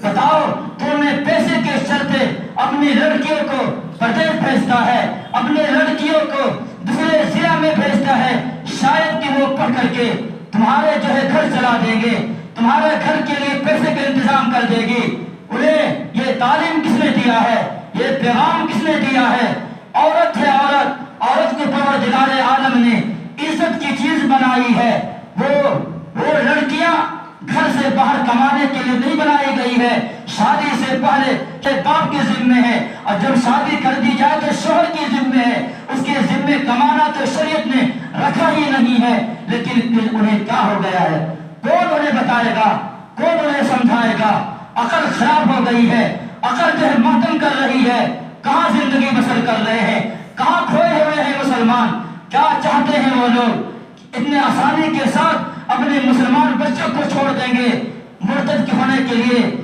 بتاؤ تو نے پیسے کے چلتے اپنی لڑکیوں کو پردیس بھیجتا ہے، اپنے لڑکیوں کو دوسرے ضلع میں بھیجتا ہے، شاید کہ وہ پڑھ کر کے تمہارے جو ہے گھر چلا دیں گے، تمہارے گھر کے لیے پیسے کا انتظام کر دے گی۔ انہیں یہ تعلیم کس نے دیا ہے؟ یہ پیغام کس نے دیا ہے؟ عورت ہے عورت، عورت کو پروردگار عالم نے عزت کی چیز بنائی ہے۔ وہ لڑکیاں گھر سے باہر کمانے کے لیے نہیں بنائی گئی ہے، شادی سے پہلے باپ کے ذمے ہے، اور جب شادی کر دی جائے تو شوہر کے ذمے ہے۔ اس کے ذمے کمانا تو شریعت نے رکھا ہی نہیں ہے، لیکن انہیں کیا ہو گیا ہے؟ کون انہیں بتائے گا؟ کون انہیں سمجھائے گا؟ عقل خراب ہو گئی ہے، عقل جو ہے ماتم کر رہی ہے۔ کہاں زندگی بسر کر رہے ہیں؟ کہاں کھوئے ہوئے ہیں مسلمان؟ کیا چاہتے ہیں وہ لوگ؟ اتنے آسانی کے ساتھ اپنے مسلمان بچوں کو چھوڑ دیں گے مرتد ہونے کے لیے۔